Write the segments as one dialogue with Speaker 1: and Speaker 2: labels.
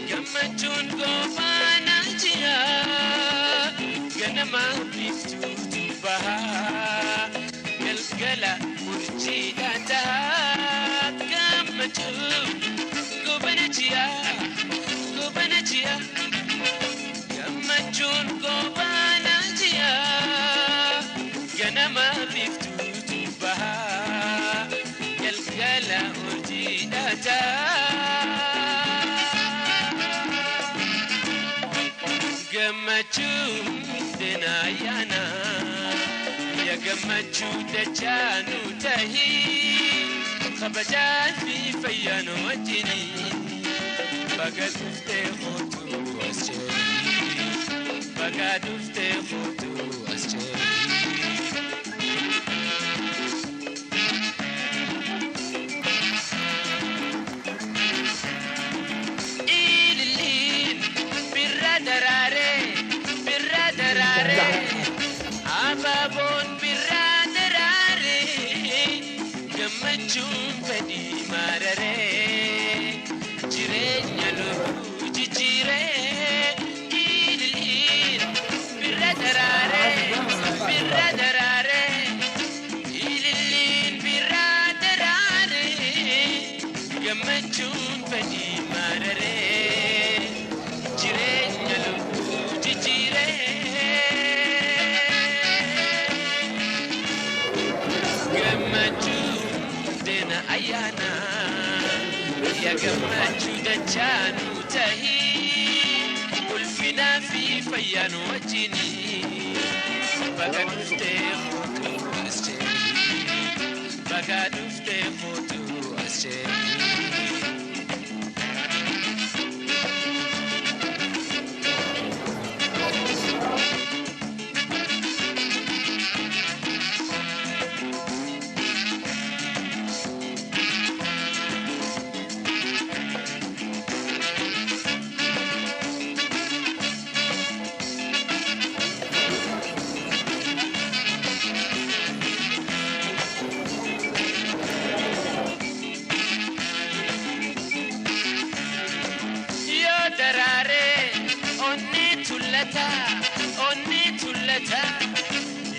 Speaker 1: Gammachuun goofana jira ganama biftuutu bahaa galgala murjiidha ta'a gammachuun goofana jira gammachuun goofana jira ganama biftuutu bahaa galgala murjiidha ta'a. Gammachu denayana ya gammachu dachanu tahi khabajat fi fayano wajini bagadufte khutu asjari ililin birradarare Ababon birradarare gammachuun fedhi marare jireenya lubbuu jijjiiree ililiin birradarare ililiin birradarare gammachuun fedhi marare jireenya lubbuu jijjiiree. Ayana ya gammachu dachanu tahi ulfina fi fayano wajini bagadufte khutu asjari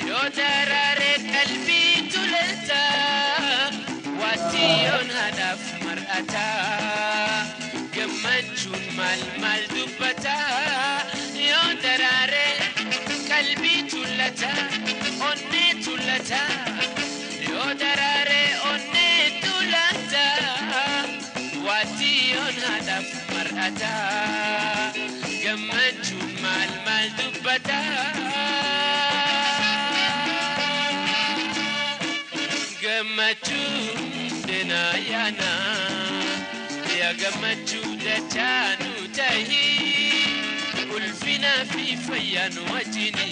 Speaker 1: Yo darare qalbi tulata watiyon hadaf mar'ata gammachuun mal dubbata yo darare qalbi tulata onni tulata yo darare onni tulata watiyon hadaf mar'ata gammachuun mal dubbata Gammachu denayana ya gammachu dachanu tahi ulfina fi fayano wajini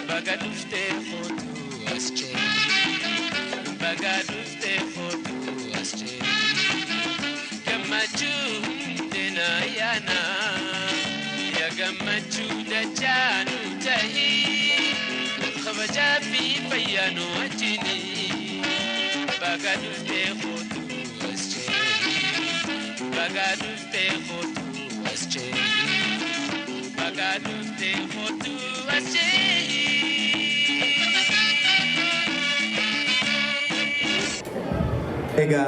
Speaker 1: bagadufte khutu asjari gammachu denayana ya gammachu dachanu tahi khabajat fi fayano wajini bagadufte khutu asjari
Speaker 2: Ega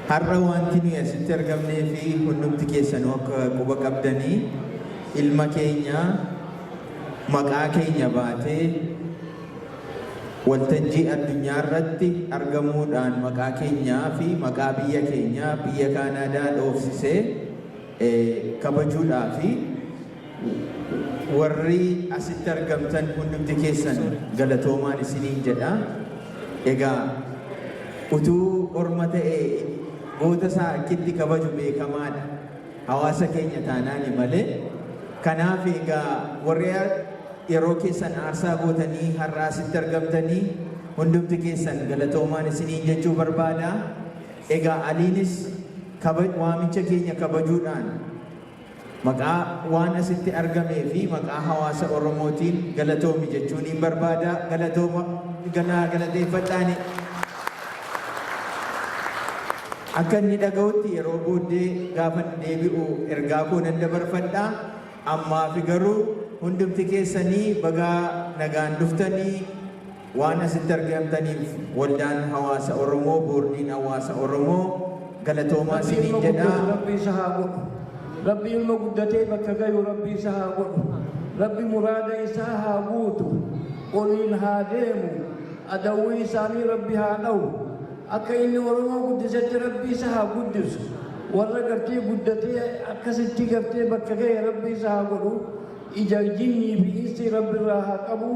Speaker 2: har'a wanti nuyi asitti argamnee fi hundumti keessan akka quba qabdanii ilma keenya maqaa keenya baatee waltajjii addunyaa irratti argamuudhaan maqaa keenyaa fi maqaa biyya keenyaa biyya Kaanadaa dhoofsisee kabajuudhaa fi warri asitti argamtan hundumti keessan galatoomaan isiniin jedha. Egaa utuu orma ta'ee goota isaa akkitti kabaju beekamaadha. Hawaasa keenya taanaani malee. Kanaaf egaa warri yeroo keessan aarsaa gootanii har'aa asitti argamtanii hundumti keessan galatoomaan isiniin jechuu barbaada. Egaa Aliinis waamicha keenya kabajuudhaan maqaa waan asitti argamee fi maqaa hawaasa Oromootiin galatoomi jechuun hin barbaada. Galateeffadhaani. akka inni dhaga'utti yeroo booddee gaafa deebi'u ergaa koo nan dabarfadha. Ammaa fi garuu hundumti keessanii bagaa nagaan dhuftanii waan asitti argamtaniif waldaan hawaasa Oromoo, boordiin hawaasa Oromoo galatoomaa isiniin jedha.
Speaker 3: Rabbi isa haa godhu. Rabbi ilma guddatee bakka gayu Rabbi isa haa godhu. Rabbi muraada isaa haa guutu. Oliin haa deemu. Adawwii isaanii Rabbi haa dhawu. Akka inni Oromoo guddisetti Rabbi isa haa guddisu. Warra gartee guddatee akkasitti gartee bakka gaye Rabbi isa haa godhu. Ija jinnii fi insi Rabbi irraa haa qabu.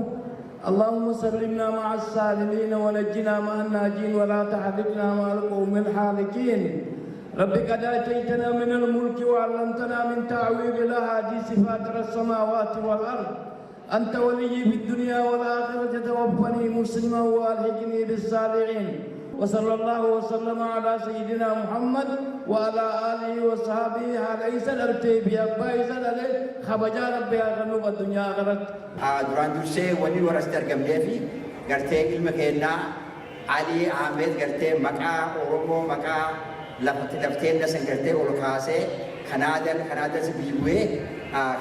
Speaker 3: اللهم سلمنا مع السالمين ونجنا مع الناجين ولا تحركنا مع القوم الحالكين. ربي قد آتيتنا من الملك وعلمتنا من تعويل الأحاديث فاطر السماوات والأرض. أنت ولي في الدنيا والآخرة توفني مسلما وألحقني بالصالحين. وصلى الله وسلم على سيدنا محمد وعلى آله وصحبه عليه الأرتيب يا بايز عليه خبجا ربي أغنو الدنيا آخرت.
Speaker 4: duraan dursee wanni warasti argamnee fi gartee ilma keenyaa Ali Ahmed gartee maqaa Oromoo maqaa laftee dasan gartee ol kaasee Kanaadas biiwee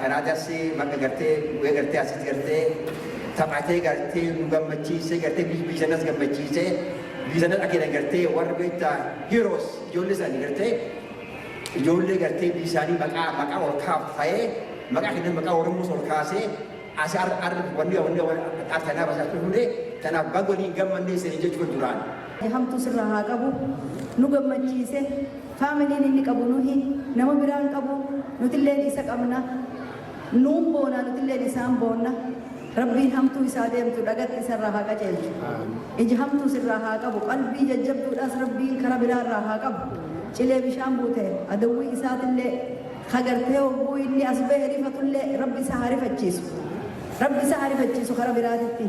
Speaker 4: Kanaadas maqaa gartee bu'ee gartee asitti gartee taphatee gartee nu gammachiisee gartee biyyanas gammachiisee biyyanas akkana gartee warra beektaa heroes ijoollee isaanii gartee ijoollee gartee biyyaanii maqaa ol kaafee maqaa kennan maqaa Oromoo ol kaasee asar wanni artana basatu hunde tana bagoni gamande seni jechu duraan
Speaker 5: hamtu sirra haa qabu nu gammachiise faamiliin inni qabu nuhi nama biraan qabu nutilleen isa qabna nuun boona nutilleen isaan boonna rabbiin hamtuu isaa deemtu dhagatti isarraa haa qaceelchu iji hamtuu sirraa haa qabu qalbii jajjabduudhaas rabbiin kara biraarraa haa qabu cilee bishaan buute adawwii isaatillee hagartee hogguu inni as ba'e rifatullee rabbi isa haa rifachiisu. ربي سعرف الجيس خرا براتي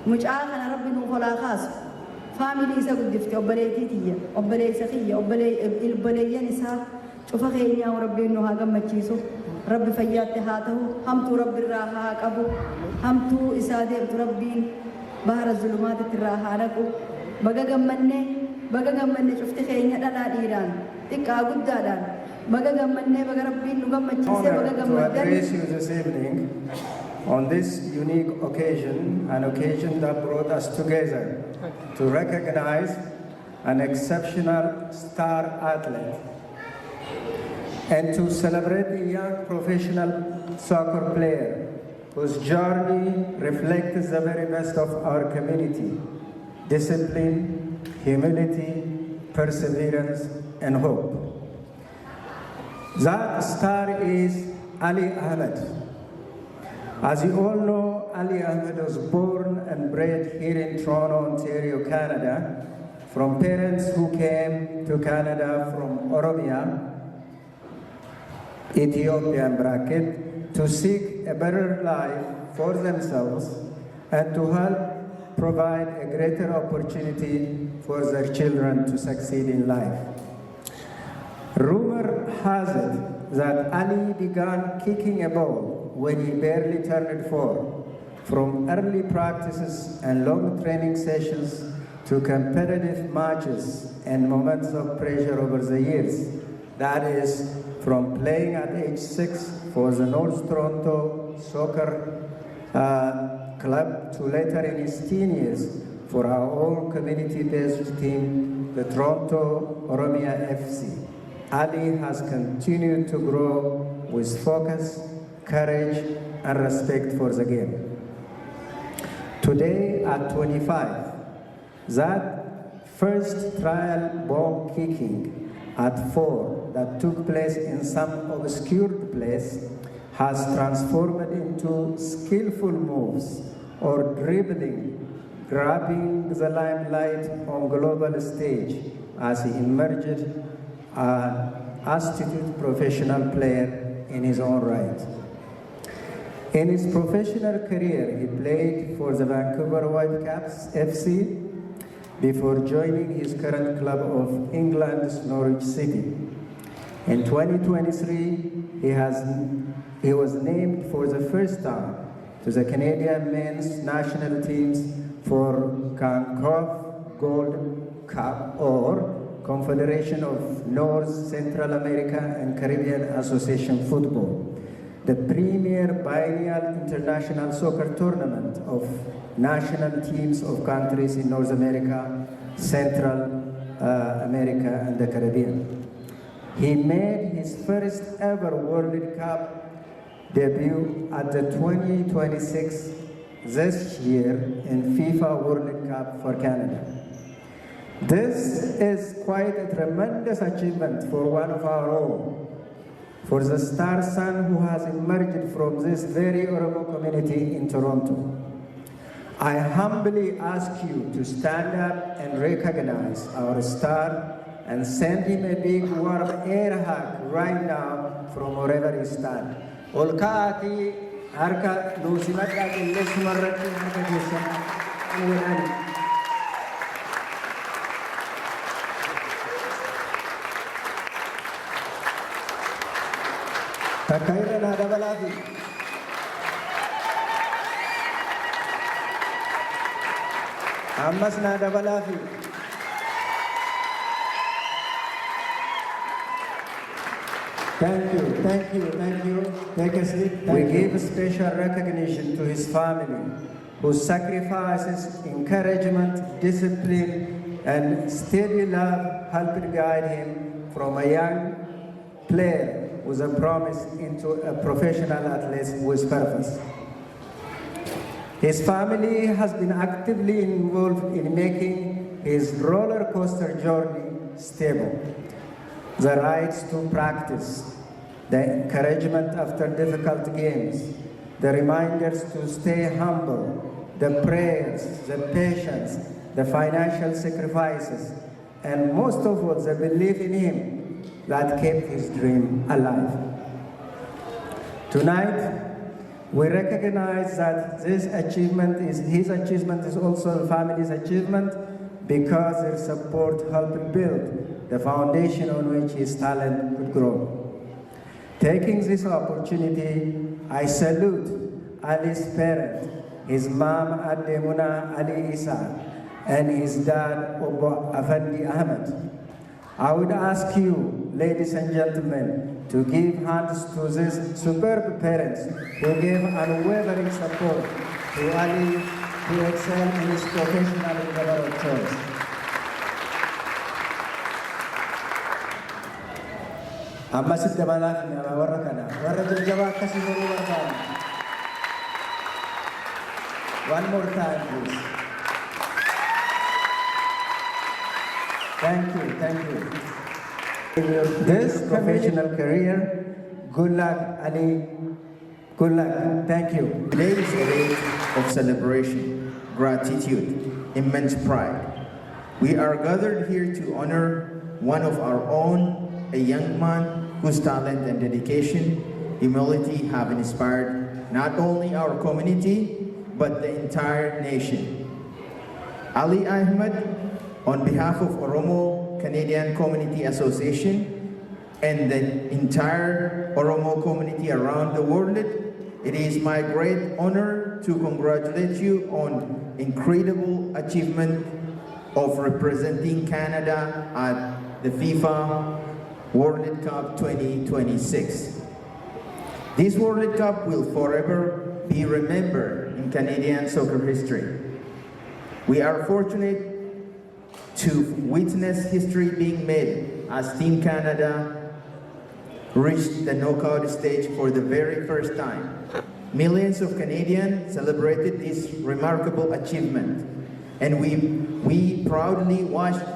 Speaker 5: مجاعة أنا ربي نوخلا خاص فاميلي إسا قد دفتي أبلي تيتية أبلي سخية أبلي نساء شوف خيني يا ربي إنه هاجم مجيسو ربي فيات هاته هم تو ربي الراحة أبو هم تو إسادة ربي بحر الظلمات الراحة نكو بقى جمّني شفت خيني أنا إيران تكا قد دادان بقى جمّني بقى ربي إنه جم مجيسة بقى جمّني
Speaker 6: on this unique occasion, an occasion that brought us together to recognize an exceptional star athlete and to celebrate a young professional soccer player whose journey reflects the very best of our community: discipline, humility, perseverance, and hope. That star is Ali Ahmed. As you all know, Ali Ahmed was born and bred here in Toronto, Ontario, Canada, from parents who came to Canada from Oromia, Ethiopia to seek a better life for themselves and to help provide a greater opportunity for their children to succeed in life. Rumor has it that Ali began kicking a ball when he barely turned 4, from early practices and long training sessions to competitive matches and moments of pressure over the years. That is, from playing at age 6 for the North Toronto Soccer Club to later in his teen years for our own community-based team, the Toronto Oro FC. Ali has continued to grow with focus, courage, and respect for the game. Today at 25, that first trial ball kicking at 4 that took place in some obscure place has transformed into skillful moves or dribbling, grabbing the limelight on global stage as he emerged an astute professional player in his own right. In his professional career, he played for the Vancouver Whitecaps FC before joining his current club of England's Norwich City. In 2023, he was named for the first time to the Canadian men's national teams for CONCACAF Gold Cup or Confederation of North, Central America and Caribbean Association Football, the premier biennial international soccer tournament of national teams of countries in North America, Central America and the Caribbean. He made his first ever World Cup debut at the 2026 this year in FIFA World Cup for Canada. This is quite a tremendous achievement for one of our own, for the star son who has emerged from this very Oromo community in Toronto. I humbly ask you to stand up and recognize our star and send him a big warm air hug right now from wherever he stands. Olkaati harka luusimadhaa qilleensuma irratti harka keessan godhani. Takka irra naa dabalaafi. Ammas naa dabalaafi. Thank you, thank you, thank you. Take a seat. We give special recognition to his family, whose sacrifices, encouragement, discipline, and steady love helped guide him from a young player with a promise into a professional athlete with purpose. His family has been actively involved in making his roller coaster journey stable. The rights to practice, the encouragement after difficult games, the reminders to stay humble, the prayers, the patience, the financial sacrifices, and most of all, the belief in him that kept his dream alive. Tonight, we recognize that his achievement is also the family's achievement because their support helped build the foundation on which his talent could grow. Taking this opportunity, I salute Ali's parent, his mom Ademuna Ali Isa, and his dad Obo Ali Ahmed. I would ask you, ladies and gentlemen, to give hands to these superb parents who gave unwavering support to Ali to excel in his professional endeavor of choice. Amma sitte malaaf nama warra kana warra jajjabaa akkasii godhuu barbaadu. One more time, please. Thank you, thank you. This professional career, good luck, Ali. Good luck. Thank you.
Speaker 2: Today is a day of celebration, gratitude, immense pride. We are gathered here to honor one of our own, a young man whose talent and dedication, humility have inspired not only our community, but the entire nation. Ali Ahmed, on behalf of Oromo Canadian Community Association and the entire Oromo community around the world, it is my great honor to congratulate you on incredible achievement of representing Canada at the FIFA World Cup 2026. This World Cup will forever be remembered in Canadian soccer history. We are fortunate to witness history being made as Team Canada reached the knockout stage for the very first time. Millions of Canadians celebrated this remarkable achievement, and we proudly watched,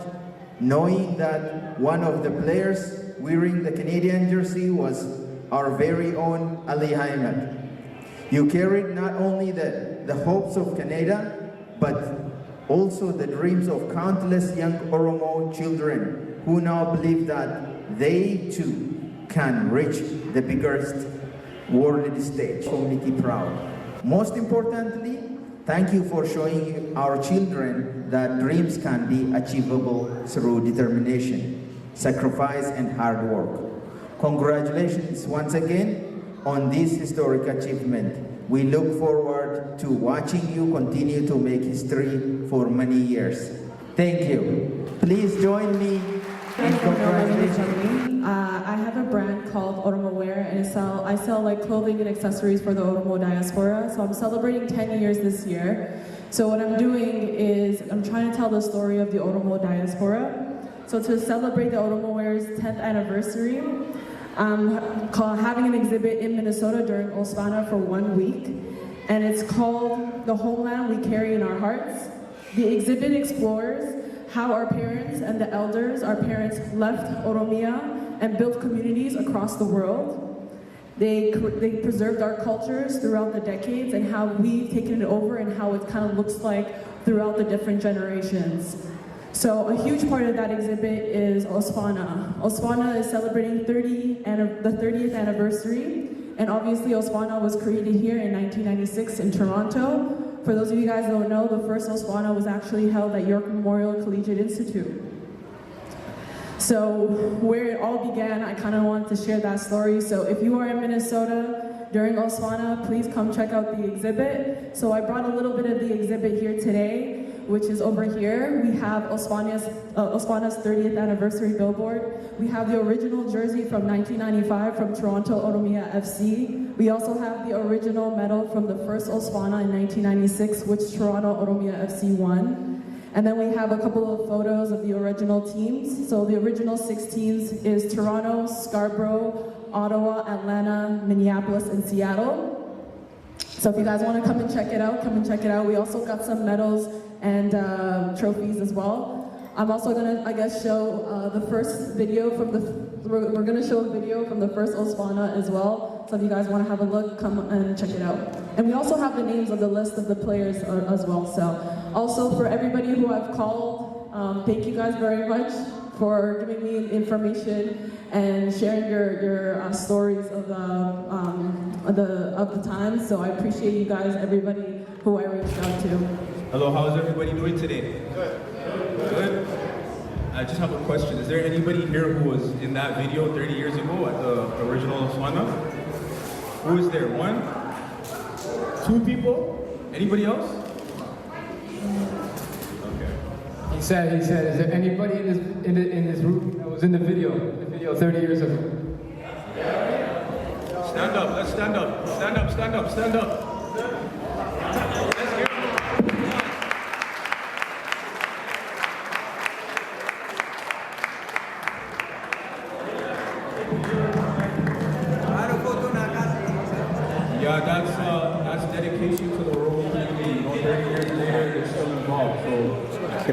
Speaker 2: knowing that one of the players wearing the Canadian jersey was our very own Ali Ahmed. You carried not only the hopes of Canada, but also the dreams of countless young Oromo children who now believe that they too can reach the biggest world stage. Community proud. Most importantly, thank you for showing our children that dreams can be achievable through determination, sacrifice, and hard work. Congratulations once again on this historic achievement. We look forward to watching you continue to make history for many years. Thank you. Please join me
Speaker 7: guys don't know, my name is July. I have a brand called OROMOO, and I sell like clothing and accessories for the Oromoo diaspora. So I'm celebrating 10 years this year. So what I'm doing is I'm trying to tell the story of the Oromoo diaspora. So to celebrate the OROMOO's 10th anniversary, I'm having an exhibit in Minnesota during OSPANA for 1 week. And it's called The Homeland We Carry in Our Hearts. The exhibit explores how our parents and the elders, our parents left Oromia and built communities across the world. They preserved our cultures throughout the decades and how we've taken it over and how it kind of looks like throughout the different generations. So a huge part of that exhibit is OSPANA. OSPANA is celebrating the 30th anniversary, and obviously OSPANA was created here in 1996 in Toronto. For those of you guys who don't know, the first OSPANA was actually held at York Memorial Collegiate Institute. So where it all began, I kind of wanted to share that story. So if you are in Minnesota during OSPANA, please come check out the exhibit. So I brought a little bit of the exhibit here today, which is over here. We have OSPANA's 30th anniversary billboard. We have the original jersey from 1995 from Toronto Oro FC. We also have the original medal from the first OSPANA in 1996, which Toronto Oro FC won. And then we have a couple of photos of the original teams. So the original 6 teams is Toronto, Scarborough, Ottawa, Atlanta, Minneapolis, and Seattle. So if you guys want to come and check it out, come and check it out. We also got some medals and trophies as well. I'm also gonna, I guess, show the first video from we're gonna show a video from the first OSPANA as well. So if you guys wanna have a look, come and check it out. And we also have the names of the list of the players as well. So also for everybody who I've called, thank you guys very much for giving me information and sharing your stories of the time. So I appreciate you guys, everybody who I reached out to.
Speaker 8: Hello, how is everybody doing today? Good. Good? I just have a question. Is there anybody here who was in that video 30 years ago at the original OSPANA? Who is there? 1? 2 people? Anybody else? Okay.
Speaker 9: He said, is there anybody in this room that was in the video 30 years ago?
Speaker 8: Stand up, let's stand up. Stand up, stand up, stand up. Let's hear it. Yeah, that's dedication to the Oro community. You know, 30 years later, they're still involved. So, let's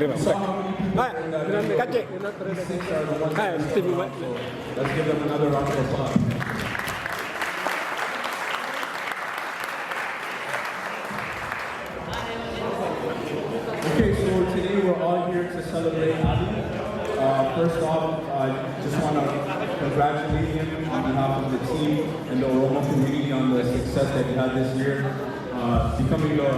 Speaker 8: give them another round of applause. Okay, so today we're all here to celebrate Ali. First off, I just want to congratulate him on behalf of the team and the Oromo community on the success that he had this year, becoming the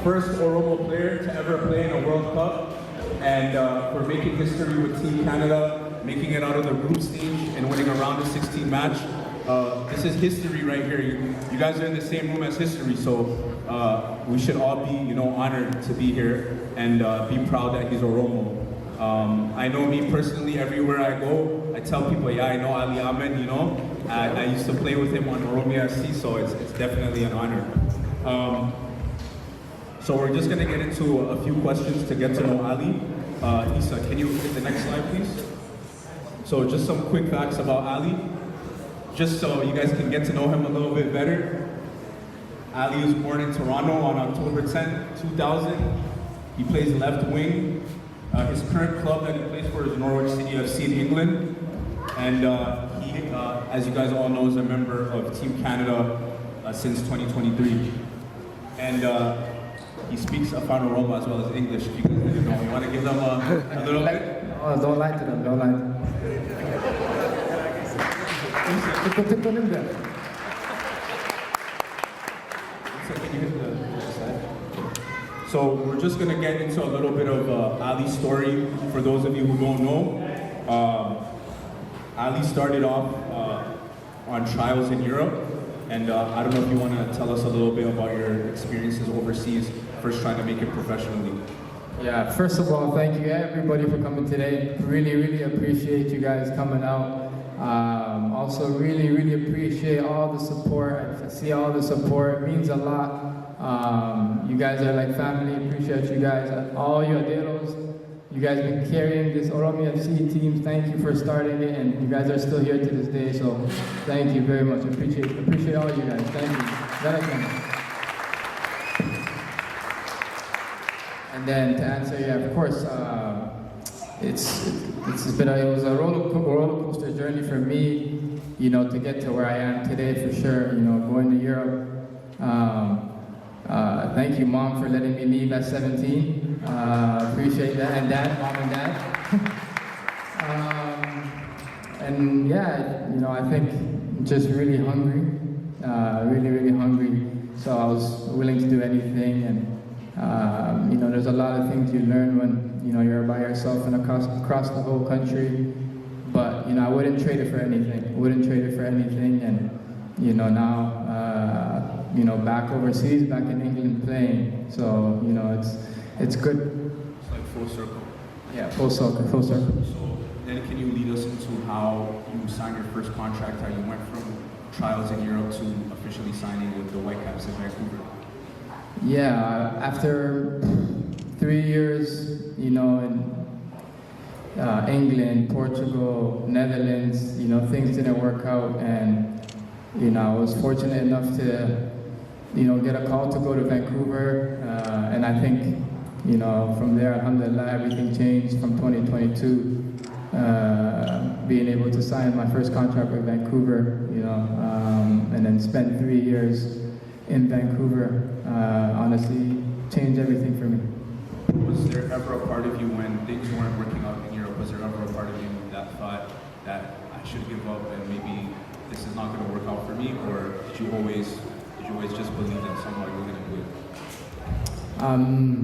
Speaker 8: first Oromo player to ever play in a World Cup, and for making history with Team Canada, making it out of the group stage and winning a round of 16 match. This is history right here. You guys are in the same room as history, so we should all be, honored to be here and be proud that he's Oromo. I know me personally, everywhere I go, I tell people, yeah, I know Ali Ahmed, I used to play with him on Oro FC, so it's definitely an honor. So we're just gonna get into a few questions to get to know Ali. Isa, can you hit the next slide, please? So just some quick facts about Ali, just so you guys can get to know him a little bit better. Ali was born in Toronto on October 10, 2000. He plays left wing. His current club that he plays for is Norwich City FC in England. And he, as you guys all know, is a member of Team Canada since 2023. And he speaks Afan Oromo as well as English. If you guys didn't know, you want to give them a little bit?
Speaker 9: Oh, don't lie to them, don't lie to them.
Speaker 8: So we're just going to get into a little bit of Ali's story for those of you who don't know. Ali started off on trials in Europe, and I don't know if you want to tell us a little bit about your experiences overseas, first trying to make it professionally.
Speaker 9: Yeah, first of all, thank you everybody for coming today. Really appreciate you guys coming out. Also really appreciate all the support. I see all the support, it means a lot. You guys are like family, appreciate you guys. All your deros, you guys have been carrying this Oromo FC team. Thank you for starting it, and you guys are still here to this day, so thank you very much. Appreciate all you guys. Thank you. And then to answer, yeah, of course, it was a roller coaster journey for me, you know, to get to where I am today for sure. You know, going to Europe. Thank you, Mom, for letting me leave at 17. Appreciate that, and Dad, Mom and Dad. And yeah, you know, I think just really hungry, really hungry. So I was willing to do anything, and you know, there's a lot of things you learn when, you know, you're by yourself and across the whole country. But, you know, I wouldn't trade it for anything. And, you know, now, you know, back overseas, back in England playing. So, you know, it's good.
Speaker 8: It's like full circle.
Speaker 9: Yeah, full circle.
Speaker 8: So then can you lead us into how you signed your first contract, how you went from trials in Europe to officially signing with the Whitecaps in Vancouver?
Speaker 9: Yeah, after 3 years, you know, in England, Portugal, Netherlands, you know, things didn't work out, and, you know, I was fortunate enough to, you know, get a call to go to Vancouver, and I think, you know, from there, alhamdulillah, everything changed from 2022, being able to sign my first contract with Vancouver, you know, and then spend 3 years in Vancouver, honestly, changed everything for me.
Speaker 8: Was there ever a part of you when things weren't working out in Europe, was there ever a part of you that thought that I should give up and maybe this is not going to work out for me, or did you always just believe that somehow you were going to do it?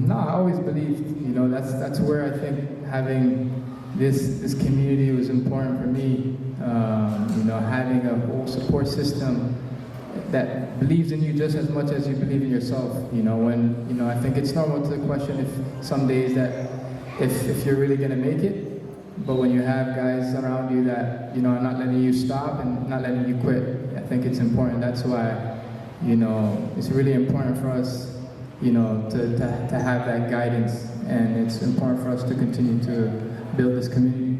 Speaker 9: No, I always believed, you know, that's where I think having this community was important for me, you know, having a whole support system that believes in you just as much as you believe in yourself. You know, when, you know, I think it's normal to question if some days that if you're really gonna make it, but when you have guys around you that, you know, are not letting you stop and not letting you quit, I think it's important. That's why, you know, it's really important for us, you know, to have that guidance, and it's important for us to continue to build this community.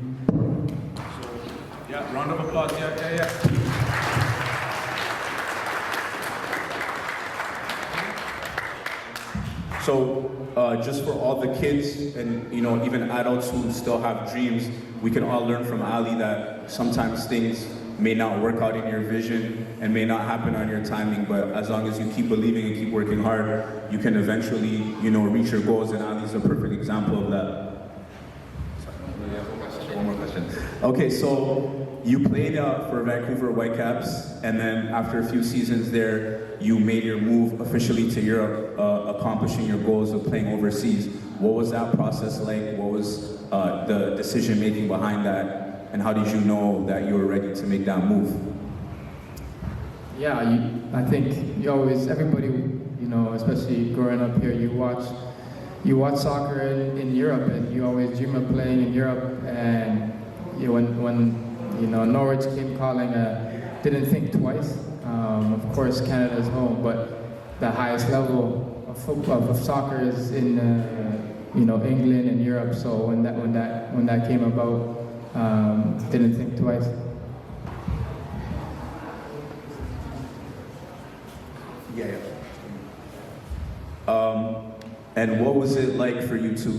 Speaker 8: Yeah, round of applause. Yeah. So just for all the kids and, you know, even adults who still have dreams, we can all learn from Ali that sometimes things may not work out in your vision and may not happen on your timing, but as long as you keep believing and keep working hard, you can eventually, you know, reach your goals, and Ali's a perfect example of that. One more question. Okay, so you played for Vancouver Whitecaps, and then after a few seasons there, you made your move officially to Europe, accomplishing your goals of playing overseas. What was that process like? What was the decision making behind that? And how did you know that you were ready to make that move?
Speaker 9: Yeah, I think everybody, you know, especially growing up here, you watch soccer in Europe, and you always dream of playing in Europe. And you know, when you know, Norwich came calling, didn't think twice. Of course, Canada's home, but the highest level of soccer is in you know, England and Europe. So when that came about, didn't think twice.
Speaker 8: Yeah. And what was it like for you to,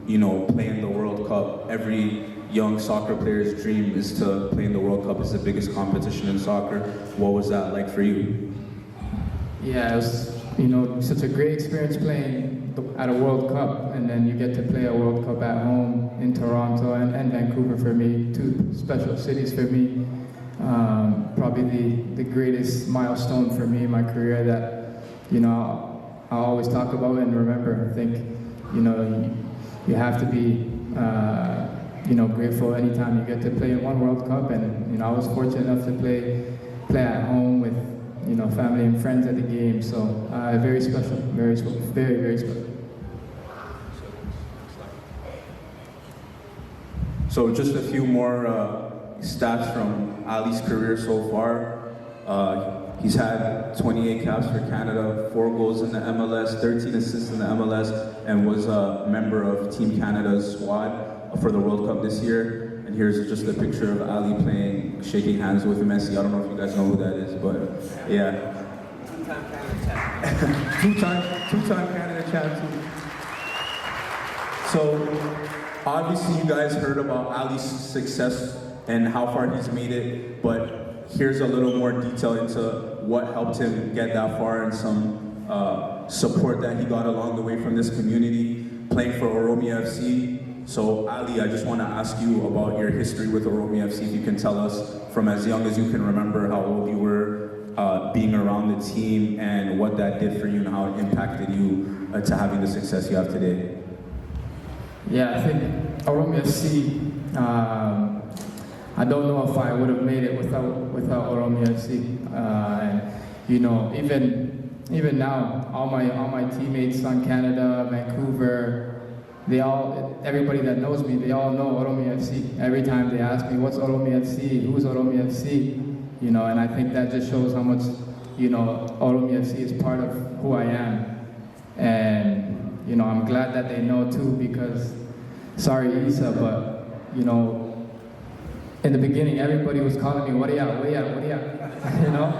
Speaker 8: you know, play in the World Cup? Every young soccer player's dream is to play in the World Cup. It's the biggest competition in soccer. What was that like for you?
Speaker 9: Yeah, it was, you know, such a great experience playing at a World Cup, and then you get to play a World Cup at home in Toronto and Vancouver for me, two special cities for me. Probably the greatest milestone for me in my career that, you know, I'll always talk about and remember. I think, you know, you have to be, you know, grateful anytime you get to play in one World Cup, and, you know, I was fortunate enough to play at home with, you know, family and friends at the game. So very special, very special.
Speaker 8: So just a few more stats from Ali's career so far. He's had 28 caps for Canada, 4 goals in the MLS, 13 assists in the MLS, and was a member of Team Canada's squad for the World Cup this year. And here's just a picture of Ali playing, shaking hands with Messi. I don't know if you guys know who that is, but yeah. Two-time Canada champ too. So obviously you guys heard about Ali's success and how far he's made it, but here's a little more detail into what helped him get that far and some support that he got along the way from this community, playing for Oromoooo FC. So Ali, I just want to ask you about your history with Oromoooo FC. If you can tell us from as young as you can remember how old you were, being around the team, and what that did for you and how it impacted you to having the success you have today.
Speaker 9: Yeah, I think Oromoooo FC, I don't know if I would have made it without Oromoooo FC. And you know, even now, all my teammates on Canada, Vancouver, everybody that knows me, they all know Oromoooo FC. Every time they ask me, what's Oromoooo FC? Who's Oromoooo FC? You know, and I think that just shows how much, you know, Oromoooo FC is part of who I am. And, you know, I'm glad that they know too, because, sorry Isa, but, you know, in the beginning, everybody was calling me, what are you at, you know?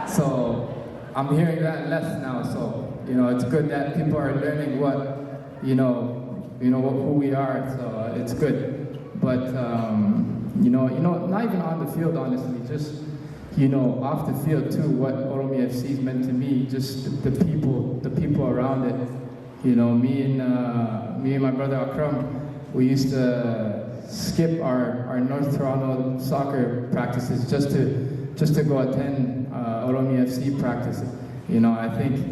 Speaker 9: So, I'm hearing that less now, so, you know, it's good that people are learning what, who we are, so it's good. But, you know, not even on the field, honestly, just, you know, off the field too, what Oromoooo FC has meant to me, just the people around it. You know, me and my brother Akram, we used to skip our North Toronto soccer practices just to go attend Oromoooo FC practice. You know, I think,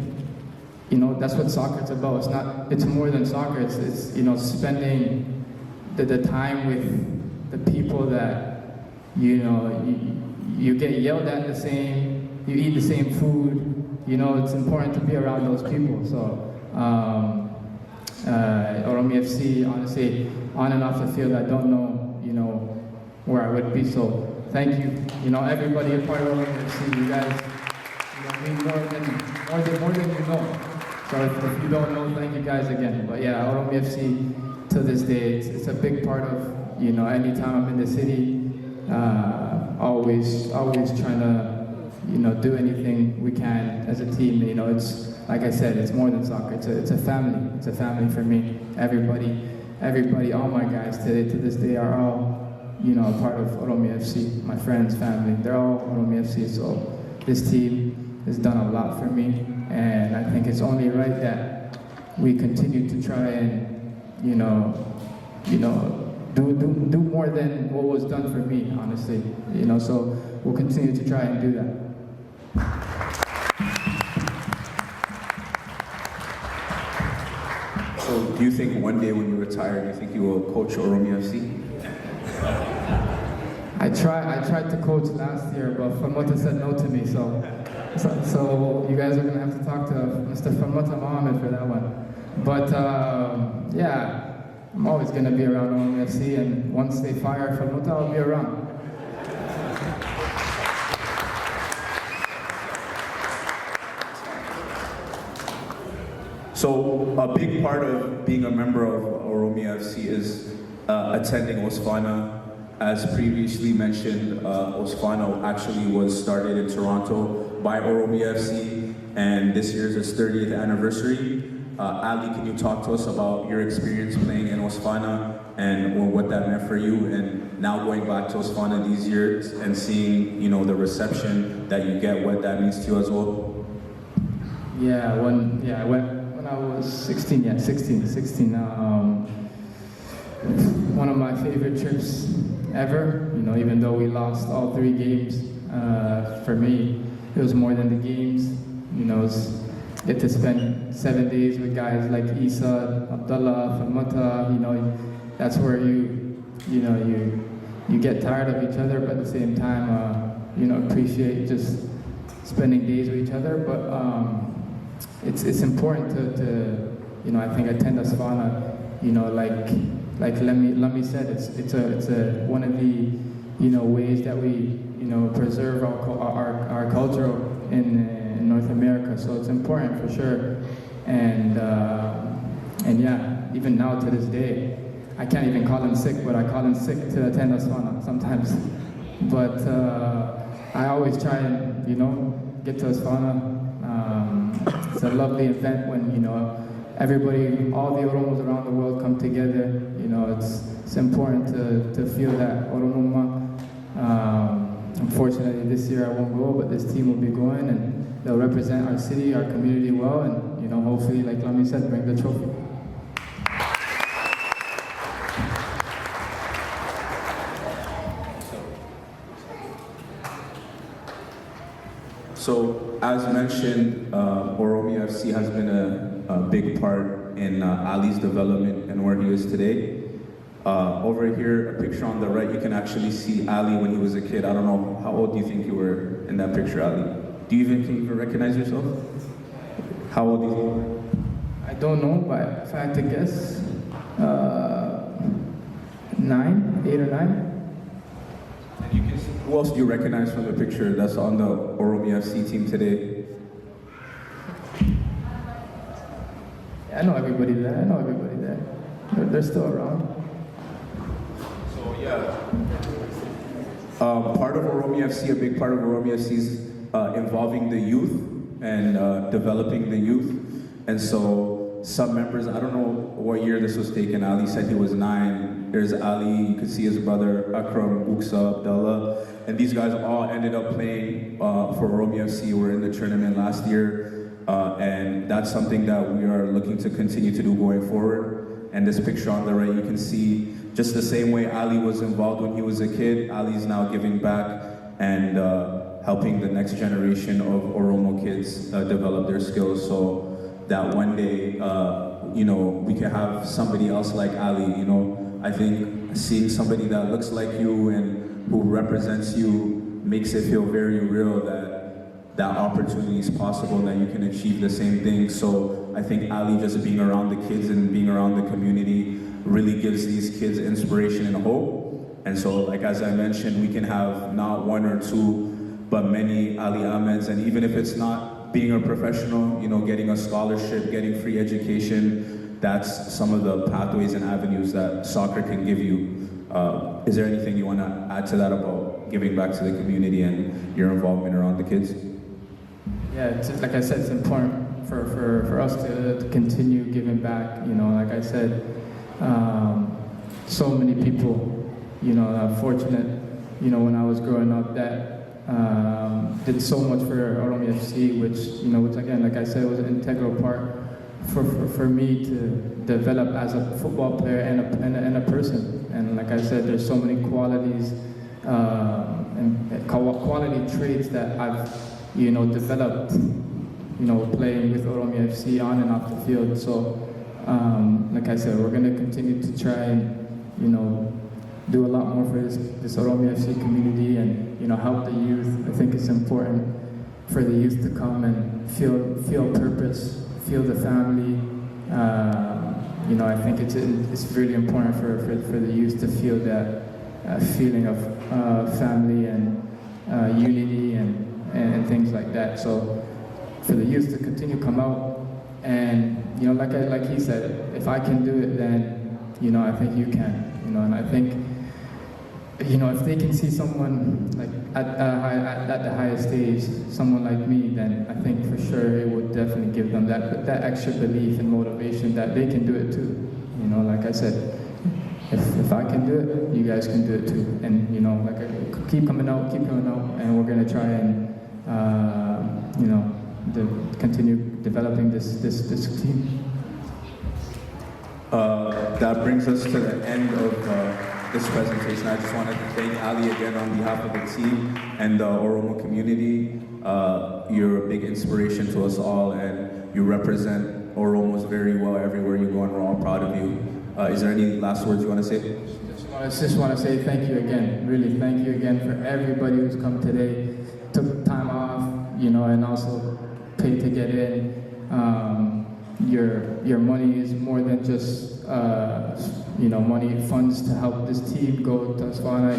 Speaker 9: you know, that's what soccer is about. It's more than soccer. It's you know, spending the time with the people that, you know, you get yelled at the same, you eat the same food. You know, it's important to be around those people. So Oromoooo FC, honestly, on and off the field, I don't know, you know, where I would be. So thank you, you know, everybody a part of Oromoooo FC. You guys, you know, mean more than you know. So if you don't know, thank you guys again. But yeah, Oromoooo FC to this day, it's a big part of, you know, anytime I'm in the city, always trying to, you know, do anything we can as a team. You know, it's, like I said, it's more than soccer. It's a family. It's a family for me. Everybody, all my guys to this day are all, you know, a part of Oromoooo FC. My friends, family, they're all Oromoooo FC. So this team has done a lot for me, and I think it's only right that we continue to try and, you know, do more than what was done for me, honestly. You know, so we'll continue to try and do that.
Speaker 8: So do you think one day when you retire, do you think you will coach Oromoooo FC?
Speaker 9: I tried to coach last year, but Famota said no to me, so you guys are gonna have to talk to Mr. Famota Mohammed for that one. But yeah, I'm always gonna be around Oromoooo FC, and once they fire Famota, I'll be around.
Speaker 8: So a big part of being a member of Oromoooo FC is attending Osfana. As previously mentioned, Osfana actually was started in Toronto by Oromoooo FC, and this year is its 30th anniversary. Ali, can you talk to us about your experience playing in Osfana and what that meant for you, and now going back to Osfana these years and seeing, you know, the reception that you get, what that means to you as well?
Speaker 9: Yeah, when I was 16, one of my favorite trips ever, you know, even though we lost all 3 games, for me, it was more than the games. You know, get to spend 7 days with guys like Isa, Abdullah, Famota. You know, that's where you get tired of each other, but at the same time, you know, appreciate just spending days with each other. But it's important to you know, I think attend Osfana, you know, like like Lami said, it's one of the ways that we preserve our culture in North America. So it's important for sure, and yeah, even now to this day, I can't even call in sick, but I call in sick to attend Aswana sometimes. But I always try and get to Aswana. It's a lovely event when everybody, all the Oromos around the world come together. It's important to feel that Oromoo. Unfortunately, this year I won't go, but this team will be going, and they'll represent our city, our community well, and hopefully, like Lami said, bring the trophy.
Speaker 10: So, as mentioned, Oromoo FC has been a big part in Ali's development and where he is today. Over here, a picture on the right, you can actually see Ali when he was a kid. I don't know, how old do you think you were in that picture, Ali? Can you even recognize yourself? How old do you think you were?
Speaker 9: I don't know, but if I had to guess, 8 or 9.
Speaker 10: Who else do you recognize from the picture that's on the Oromoo FC team today?
Speaker 9: Yeah, I know everybody there. They're still around.
Speaker 10: So yeah, part of Oromoo FC, a big part of Oromoo FC is involving the youth and developing the youth. And so some members, I don't know what year this was taken. Ali said he was 9. There's Ali, you could see his brother Akram, Uksa, Abdullah, and these guys all ended up playing for Oromoo FC. We're in the tournament last year, and that's something that we are looking to continue to do going forward. And this picture on the right, you can see just the same way Ali was involved when he was a kid, Ali's now giving back and helping the next generation of Oromoo kids develop their skills, so that one day, we can have somebody else like Ali. I think seeing somebody that looks like you and who represents you makes it feel very real that opportunity is possible and that you can achieve the same thing. So I think Ali just being around the kids and being around the community really gives these kids inspiration and hope. And so, like as I mentioned, we can have not 1 or 2, but many Ali Ahmeds, and even if it's not being a professional, getting a scholarship, getting free education, that's some of the pathways and avenues that soccer can give you. Is there anything you want to add to that about giving back to the community and your involvement around the kids?
Speaker 9: Yeah, like I said, it's important for us to continue giving back. Like I said, so many people, fortunate, when I was growing up that did so much for Oromoo FC, which again, like I said, was an integral part for me to develop as a football player and a person. And like I said, there's so many qualities and quality traits that I've developed playing with Oromoo FC on and off the field. So like I said, we're going to continue to try and do a lot more for this Oromoo FC community and help the youth. I think it's important for the youth to come and feel purpose, feel the family. I think it's really important for the youth to feel that feeling of family and unity and things like that. So for the youth to continue to come out and like he said, if I can do it, then I think you can. And I think if they can see someone like at the highest stage, someone like me, then I think for sure it would definitely give them that extra belief and motivation that they can do it too. Like I said, if I can do it, you guys can do it too. And keep coming out, and we're gonna try and continue developing this team.
Speaker 10: That brings us to the end of this presentation. I just wanted to thank Ali again on behalf of the team and the Oromoo community. You're a big inspiration to us all, and you represent Oromos very well everywhere you go, and we're all proud of you. Is there any last words you want to say?
Speaker 9: I just want to say thank you again. Really, thank you again for everybody who's come today, took time off, and also paid to get in. your money is more than just money funds to help this team go to Aswana.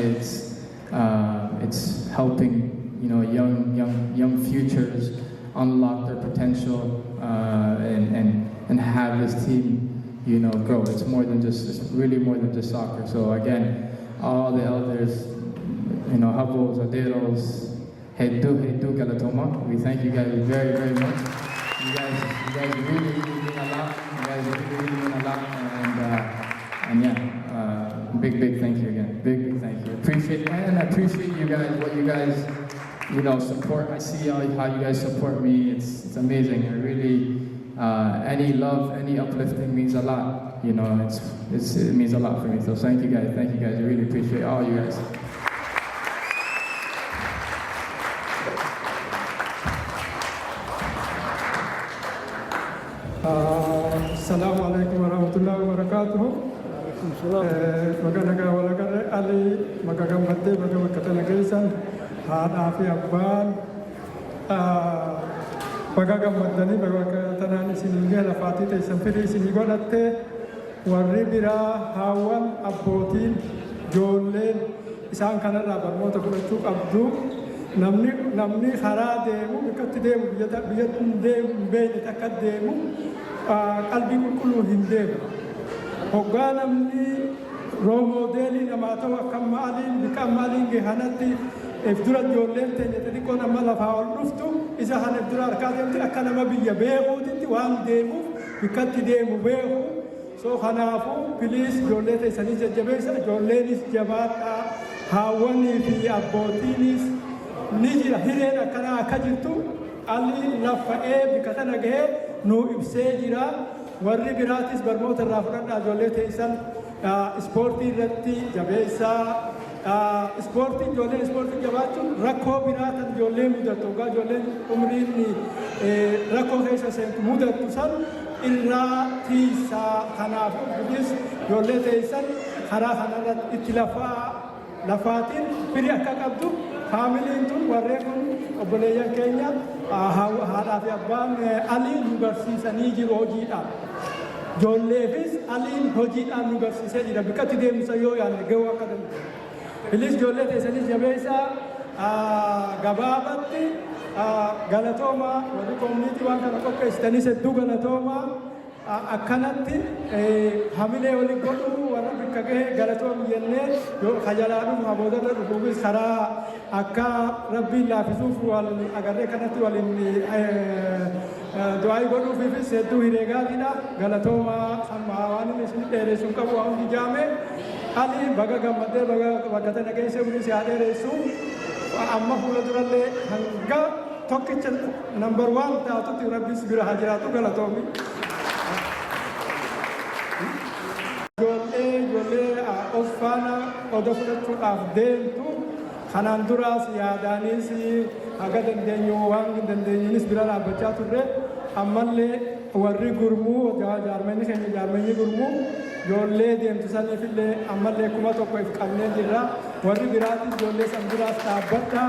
Speaker 9: It's helping young futures unlock their potential and have this team grow. It's really more than just soccer. So again, all the elders, Habos, Aderos, Hedu Galatoma, we thank you guys very, very much. You guys really mean a lot. You guys really mean a lot. And yeah, big thank you again. Big thank you. I appreciate you guys, what you guys, support. I see how you guys support me. It's amazing. I really, any love, any uplifting means a lot. It means a lot for me. So thank you guys. I really appreciate all you guys.
Speaker 11: Assalamu alaikum warahmatullahi wabarakatuh. Maganaga walagare Ali magagamate magamakatana gaisan hada fi abban magagamadani magamakatana siniga la fatite sanfiri sinigolatte warri bira hawan abbotin jolle isan kanada barmota kulchu abdu namni khara deemu bikatti deemu biyatun deemu beene takaddeemu qalbi kullu hindeemu hogganamni roomodeli namatawa kamalin bikamalin gehanati ifdura jollen tene ko nama lafa uluftu isa han ifdura arkademti akana mabiya beequti wan deemu bikatti deemu beequ so khanafu please jollete sani jajabesa jollenis jabata hawani fi abotinis nijira hireen akkana akka jirtu alli lafa'ee bikatana gahee nu ibsee jira warri biraatis barmoota irraa fudhadhaa ijoollee teessan ispoortii irratti jabeessaa ispoortiin ijoolleen ispoortii jabaachuun rakkoo biraatan ijoollee mudatu ogaa ijoolleen umriin rakkoo keessa seentu mudatu san irraa tiisaa kanaaf gudis ijoollee teessan karaa kanarratti itti lafaatiin firii akka qabdu faamiliin tun warreen kun obboleeyyan keenya haadhaa fi abbaan aliin nu barsiisanii jiru hojiidhaan. Ijoolleefis aliin hojiidhaan nu barsiisee jira bikkatti deemsa yoo yaadne gahuu akka danda'u. Bilis ijoollee teessanis jabeessaa gabaabatti galatoomaa warri koomuniitii waan kana qopheessitanis hedduu galatoomaa akkanatti hamilee waliin godhuu warra bikka gahee galatoom jennee khajalaadhuuf haboodarra dhufuufis karaa akka rabbiin laafisuuf wal agarree kanatti waliin du'aa godhuufis hedduu hireegaadha galatoomaa amma waan inni isin dheeressuun qabu waan ijaame ali baga gammadee baga tana geesse ulis yaa dheeressu amma fuula durallee hanga tokkicha number 1 taatutti rabbis bira haa jiraatu galatoomi. Ijoollee Osfaana odoo fudhachuudhaaf deemtu kanaan duraas yaadaanis haga dandeenyu waan dandeenyunis bira dhaabbachaa turre ammallee warri gurmuu jaarmenni keenya jaarmenni gurmuu ijoollee deemtu saniifillee ammallee 1,000 if qabnee jirra warri biraatis ijoollee san biraas dhaabbata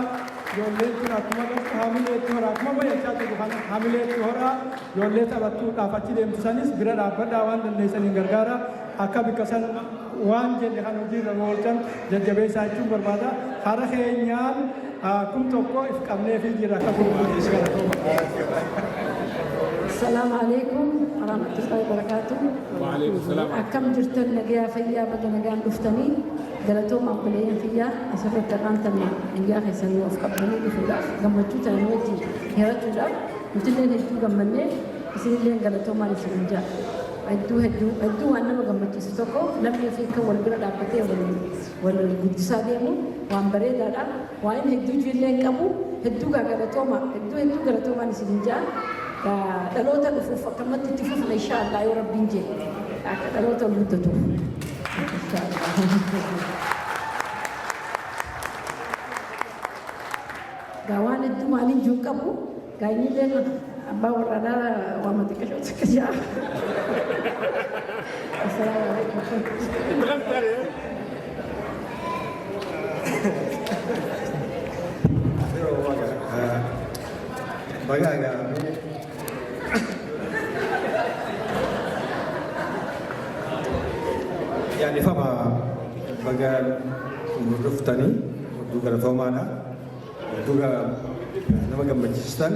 Speaker 11: ijoolleen kun akkuma dhuftu hamileetti horaa akkuma bayyachaa jiru kana hamileetti horaa ijoollee taphattuudhaaf achi deemtu sanis bira dhaabbadhaa waan dandeessaniin gargaara akka bikka san waan jenne kan hojiirra oolchan jajjabeessaa jechuun barbaada hara keenyaan kun tokko if qabnee fi jira akka gurgurtiis galatooma.
Speaker 12: السلام عليكم ورحمة الله وبركاته.
Speaker 8: وعليكم السلام.
Speaker 12: أكم جرتن نجيا فيا بدنا نجان دفتني دلتهم أقبلين فيا أسرت تقان تمام نجيا خسني وفقبلني في الله جمع جوتا نوتي هرتو لا متلين هدو جمعني يصيرين دلتهم على سنجا هدو أنا ما جمع جسدكو لم يفيك والبلد أبتة والجدسا ديمو وامبري دارا وين هدو جيلين كابو هدو دلتهم هدو دلتهم على سنجا دلوتا لفوف كما تتفوف إن شاء الله يا رب نجي دلوتا لوتتو إن شاء الله gawan itu malin juga bu gayanya dia bawa radar wama tikasho sekejap assalamualaikum
Speaker 6: baga
Speaker 11: baga ruftani duga Tomana duga nama gambachiistan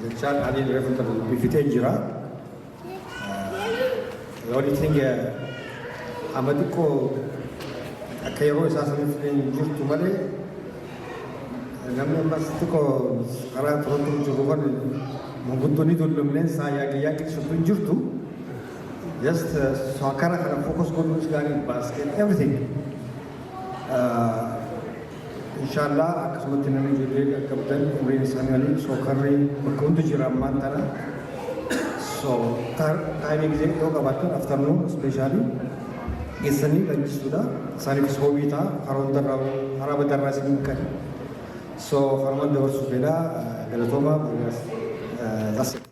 Speaker 11: jechaan Ali refuta bifitee jira the only thing amadiko akka yeroo isaa saniif jirtu malee namni ammas tokko karaa turatu jiru kan manguddoonni dullumneen saayyaa qixxuun jirtu just soakara kana focus godhuus gaarii basket everything inshallah akkasumatti namni ijoollee qaqqabdan umriin isaanii waliin sookarri bakka hundi jira ammaan tana so taayimii gisee yoo qabaatan afternoon especially geessanii leenjisuudha isaaniifis hoobii ta'a haraaba darraa isin kan so harman dabarsuu fedha galatooma that's it.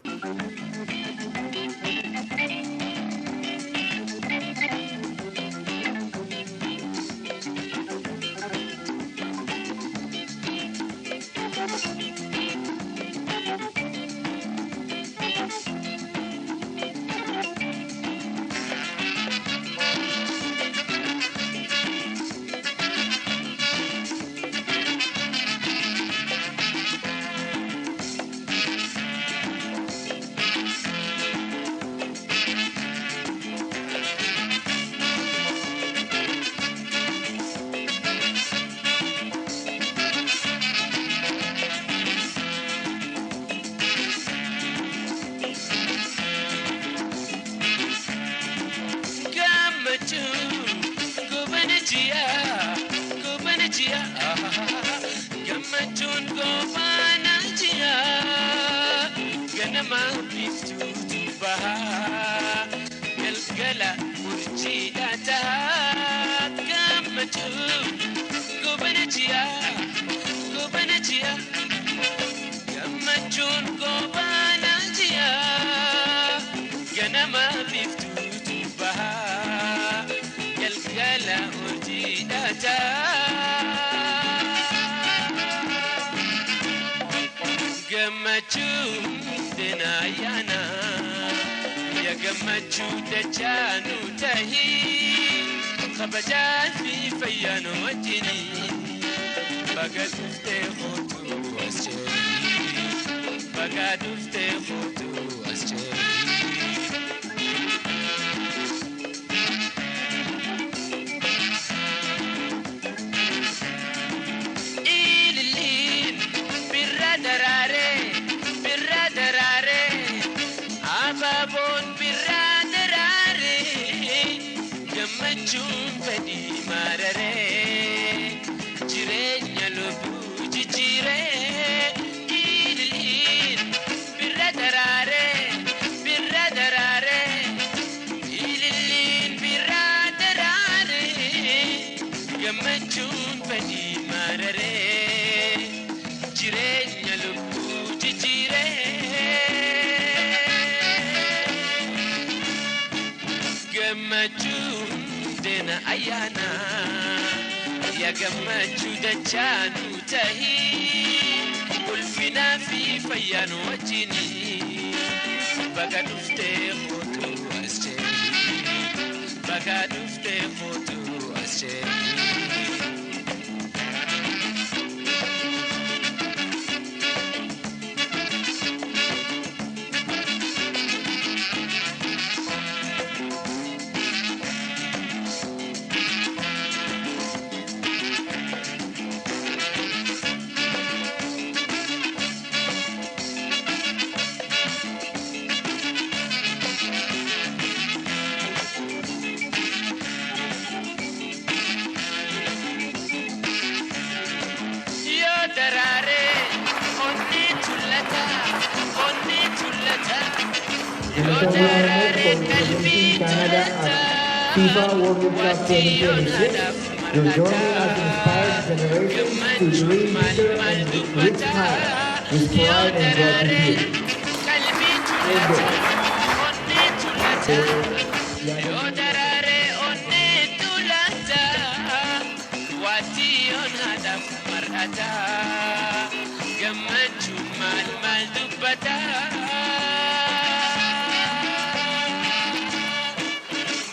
Speaker 2: Canada at FIFA World Cup 2026 will join us inspired generations to dream bigger and reach higher with pride and gratitude.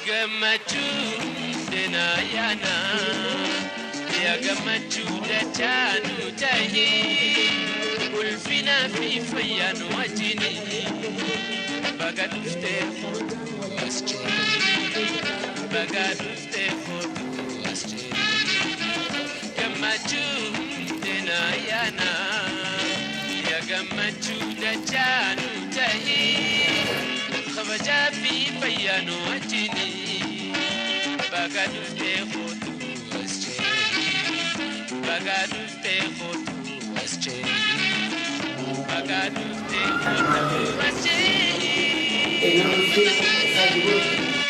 Speaker 1: Gammachuun deena yaana gammachuu dachaanu tahii ulfina fi fayyaan wajjini baga dhuftee kootu as jee baga dhuftee kootu as jee gammachuu tena yaana ya gammachuu dachaanu tahii kabajaa fi fayyaan wajjini baga dhuftee kootu as jee baga dhuftee kootu as jee baga dhuftee kootu as jee.